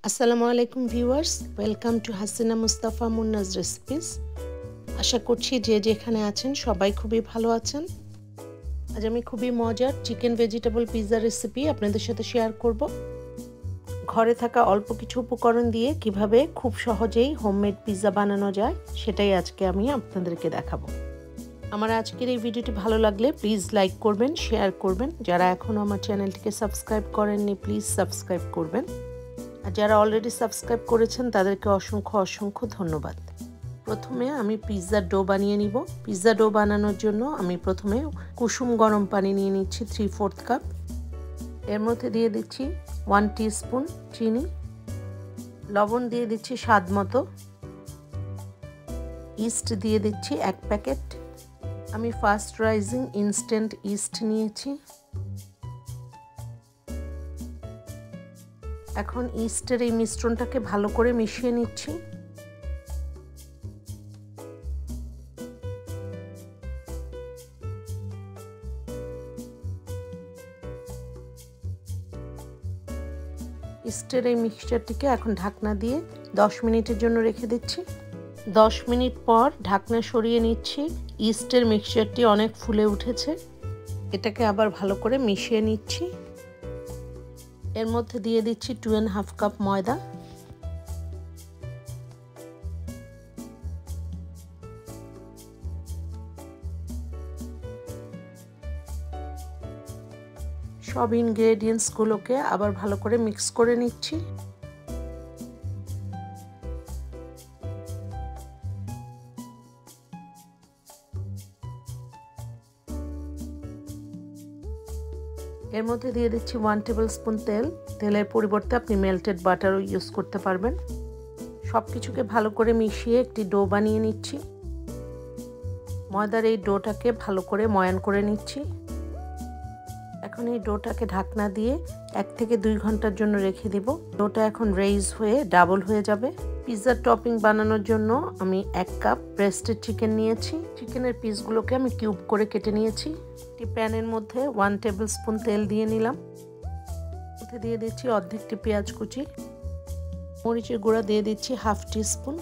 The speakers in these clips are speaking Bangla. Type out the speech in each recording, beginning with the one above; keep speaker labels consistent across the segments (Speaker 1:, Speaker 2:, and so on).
Speaker 1: আসসালামু আলাইকুম viewers, welcome to Hasina Mustafa Munnaj recipes. আশা করছি যে যেখানে আছেন সবাই খুবই ভালো আছেন। আজ আমি খুবই মজার চিকেন ভেজিটেবল পিৎজা রেসিপি আপনাদের সাথে শেয়ার করব। ঘরে থাকা অল্প কিছু উপকরণ দিয়ে কিভাবে খুব সহজেই হোমমেড পিৎজা বানানো যায় সেটাই আজকে আমি আপনাদেরকে দেখাবো। আমার আজকের এই ভিডিওটি ভালো লাগলে প্লিজ লাইক করবেন, শেয়ার করবেন। যারা এখনও আমার চ্যানেলটিকে সাবস্ক্রাইব করেননি প্লিজ সাবস্ক্রাইব করবেন। আর যারা অলরেডি সাবস্ক্রাইব করেছেন তাদেরকে অসংখ্য ধন্যবাদ। প্রথমে আমি পিৎজা ডো বানিয়ে নিব। পিৎজা ডো বানানোর জন্য আমি প্রথমে কুসুম গরম পানি নিয়ে নিচ্ছি 3/4 কাপ। এর মধ্যে দিয়ে দিচ্ছি 1 টিস্পুন চিনি, লবণ দিয়ে দিচ্ছি স্বাদ মতো, ইস্ট দিয়ে দিচ্ছি 1 প্যাকেট। আমি ফাস্ট রাইজিং ইনস্ট্যান্ট ইস্ট নিয়েছি। এখন ইস্টের এই মিশ্রণটাকে ভালো করে মিশিয়ে নিচ্ছি। ইস্টের এই মিক্সচারটিকে এখন ঢাকনা দিয়ে 10 মিনিটের জন্য রেখে দিচ্ছি। 10 মিনিট পর ঢাকনা সরিয়ে নিচ্ছি। ইস্টের মিক্সচারটি অনেক ফুলে উঠেছে। এটাকে আবার ভালো করে মিশিয়ে নিচ্ছি। এর মধ্যে দিয়ে দিচ্ছি 2.5 কাপ ময়দা, সব ইনগ্রেডিয়েন্টসগুলোকে আবার ভালো করে মিক্স করে নিচ্ছি। এর মধ্যে দিয়ে দিচ্ছি 1 টেবিলস্পুন তেল। তেলের পরিবর্তে আপনি মেল্টেড বাটারও ইউজ করতে পারবেন। সব কিছুকে ভালো করে মিশিয়ে একটি ডো বানিয়ে নিচ্ছি। ময়দার এই ডোটাকে ভালো করে ময়ান করে নিচ্ছি। এখন এই ডোটাকে ঢাকনা দিয়ে 1 থেকে 2 ঘন্টার জন্য রেখে দিব। ডোটা এখন রেইজ হয়ে ডাবল হয়ে যাবে। পিৎজার টপিং বানানোর জন্য আমি 1 কাপ ব্রেস্টেড চিকেন নিয়েছি। চিকেনের পিসগুলোকে আমি কিউব করে কেটে নিয়েছি। একটি প্যানের মধ্যে 1 টেবিলস্পুন তেল দিয়ে নিলাম। এতে দিয়ে দিচ্ছি অর্ধেকটি পেঁয়াজ কুচি, মরিচের গুঁড়া দিয়ে দিচ্ছি 1/2 টিস্পুন,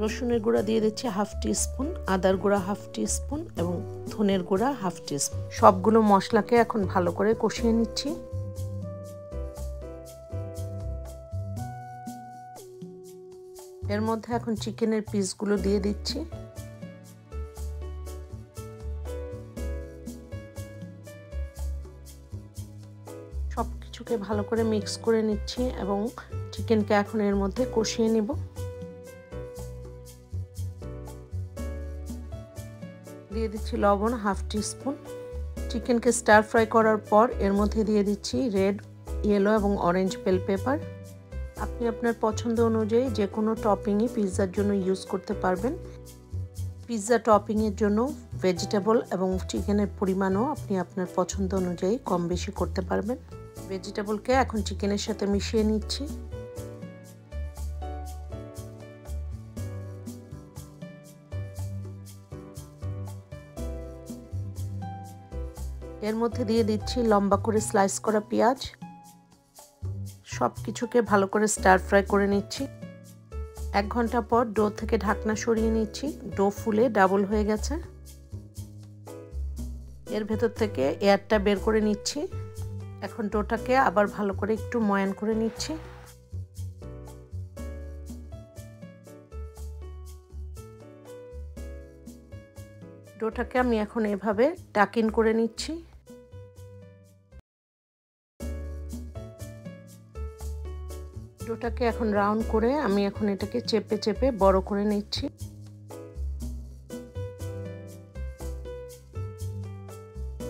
Speaker 1: রসুনের গুঁড়া দিয়ে দিচ্ছি 1/2 টিস্পুন, আদার গুঁড়া 1/2 টিস্পুন এবং ধনের গুঁড়া 1/2 টিস্পুন। সবগুলো মশলাকে এখন ভালো করে কষিয়ে নিচ্ছি। এর মধ্যে এখন চিকেনের পিসগুলো দিয়ে দিচ্ছি। সব কিছুকে ভালো করে মিক্স করে নিচ্ছি এবং চিকেনকে এখন এর মধ্যে কষিয়ে নিব। দিয়ে দিচ্ছি লবণ 1/2 টিস্পুন। চিকেনকে স্টার ফ্রাই করার পর এর মধ্যে দিয়ে দিচ্ছি রেড, ইয়েলো এবং অরেঞ্জ বেল পেপার। আপনি আপনার পছন্দ অনুযায়ী যে কোনো টপিংই পিৎজার জন্য ইউজ করতে পারবেন। পিৎজা টপিংয়ের জন্য ভেজিটেবল এবং চিকেনের পরিমাণও আপনি আপনার পছন্দ অনুযায়ী কম বেশি করতে পারবেন। ভেজিটেবলকে এখন চিকেনের সাথে মিশিয়ে নিচ্ছি। এর মধ্যে দিয়ে দিচ্ছি লম্বা করে স্লাইস করা পেঁয়াজ। সব কিছুকে ভালো করে স্টার ফ্রাই করে নিচ্ছি। 1 ঘন্টা পর ডো থেকে ঢাকনা সরিয়ে নিচ্ছি। ডো ফুলে ডাবল হয়ে গেছে। এর ভেতর থেকে এয়ারটা বের করে নিচ্ছি। এখন ডোটাকে আবার ভালো করে একটু ময়ান করে নিচ্ছি। ডোটাকে আমি এখন এভাবে টাকিন করে নিচ্ছি। ডোটাকে এখন রাউন্ড করে আমি এখন এটাকে চেপে চেপে বড় করে নিচ্ছি।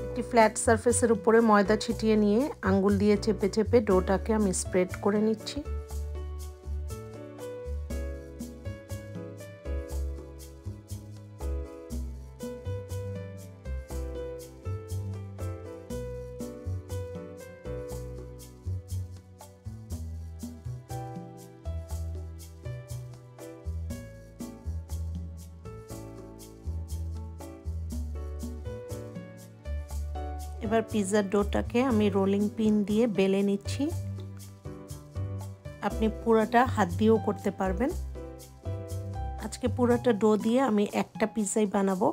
Speaker 1: একটি ফ্ল্যাট সারফেসের উপরে ময়দা ছিটিয়ে নিয়ে আঙ্গুল দিয়ে চেপে চেপে ডোটাকে আমি স্প্রেড করে নিচ্ছি। এবার পিৎজার ডোটাকে আমি রোলিং পিন দিয়ে বেলে নিচ্ছি। আপনি পুরোটা হাত দিয়েও করতে পারবেন। আজকে পুরোটা ডো দিয়ে আমি একটা পিৎজাই বানাবো।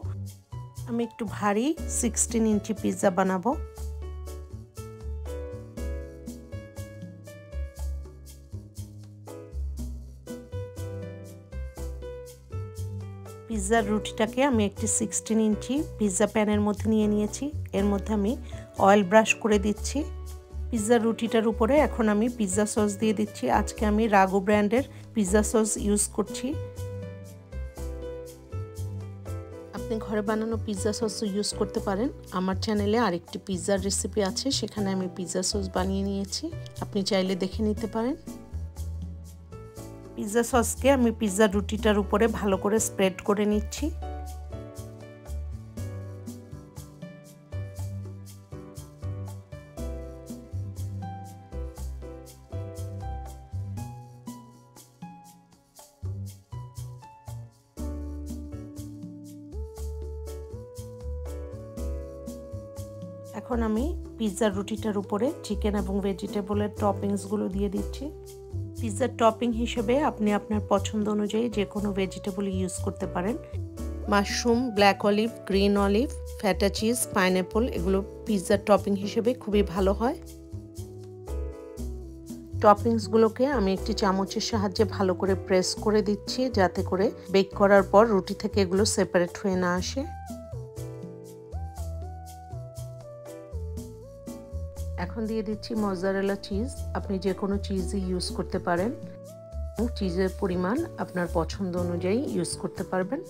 Speaker 1: আমি একটু ভারী 16 ইঞ্চি পিৎজা বানাবো। পিৎজার রুটিটাকে আমি একটি 16 ইঞ্চি পিৎজা প্যানের মধ্যে নিয়ে নিয়েছি। এর মধ্যে আমি অয়েল ব্রাশ করে দিচ্ছি। পিৎজার রুটিটার উপরে এখন আমি পিৎজা সস দিয়ে দিচ্ছি। আজকে আমি রাগু ব্র্যান্ডের পিৎজা সস ইউজ করছি। আপনি ঘরে বানানো পিৎজা সস ইউজ করতে পারেন। আমার চ্যানেলে আরেকটি পিৎজার রেসিপি আছে, সেখানে আমি পিৎজা সস বানিয়ে নিয়েছি, আপনি চাইলে দেখে নিতে পারেন। পিৎজা সসকে আমি পিৎজা রুটিটার উপরে ভালো করে স্প্রেড করে নিচ্ছি। এখন আমি পিৎজার রুটিটার উপরে চিকেন এবং ভেজিটেবলের টপিংসগুলো দিয়ে দিচ্ছি। পিৎজার টপিং হিসেবে আপনি আপনার পছন্দ অনুযায়ী যে কোনো ভেজিটেবল ইউজ করতে পারেন। Mushroom, black olive, green olive, feta cheese, pineapple এগুলো পিৎজার টপিং হিসেবে খুবই ভালো হয়। টপিংসগুলোকে আমি একটি চামচের সাহায্যে ভালো করে প্রেস করে দিচ্ছি, যাতে করে বেক করার পর রুটি থেকে এগুলো সেপারেট হয়ে না আসে। এখন দিয়ে দিচ্ছি মজারেলা চিজ। আপনি যে কোনো চিজই ইউজ করতে পারেন। চিজের পরিমাণ আপনার পছন্দ অনুযায়ী ইউজ করতে পারবেন।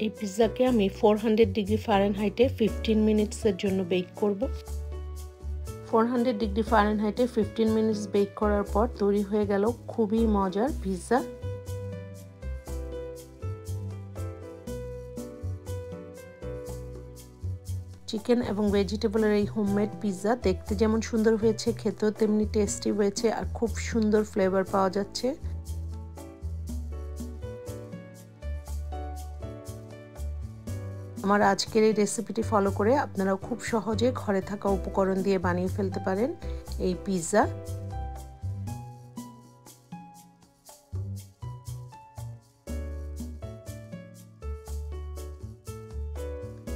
Speaker 1: এই পিৎজাকে আমি 400 ডিগ্রি ফারেনহাইটে 15 মিনিটসের জন্য বেক করব। 400 ডিগ্রি ফারেনহাইটে 15 মিনিটস বেক করার পর তৈরি হয়ে গেল খুবই মজার পিৎজা। চিকেন এবং ভেজিটেবলের এই হোমমেড পিৎজা দেখতে যেমন সুন্দর হয়েছে, খেতেও তেমনি টেস্টি হয়েছে আর খুব সুন্দর ফ্লেভার পাওয়া যাচ্ছে। আমার আজকের এই রেসিপিটি ফলো করে আপনারাও খুব সহজে ঘরে থাকা উপকরণ দিয়ে বানিয়ে ফেলতে পারেন এই পিৎজা।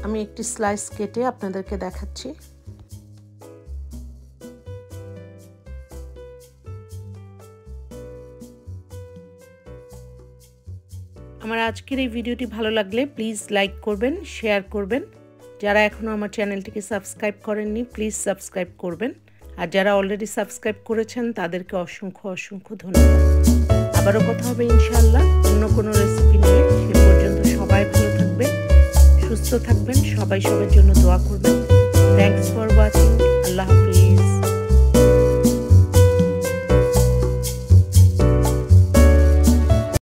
Speaker 1: আমি একটি স্লাইস কেটে আপনাদেরকে দেখাচ্ছি। আমার আজকের এই ভিডিওটি ভালো লাগলে প্লিজ লাইক করবেন, শেয়ার করবেন। যারা এখনও আমার চ্যানেলটিকে সাবস্ক্রাইব করেননি প্লিজ সাবস্ক্রাইব করবেন, আর যারা অলরেডি সাবস্ক্রাইব করেছেন তাদেরকে অসংখ্য অসংখ্য ধন্যবাদ। আবারও কথা হবে ইনশাআল্লাহ অন্য কোনো রেসিপি নিয়ে। সে পর্যন্ত সবাই ভালো থাকবেন, সুস্থ থাকবেন, সবাই সবার জন্য দোয়া করবেন। Thanks for watching. Allah Hafiz.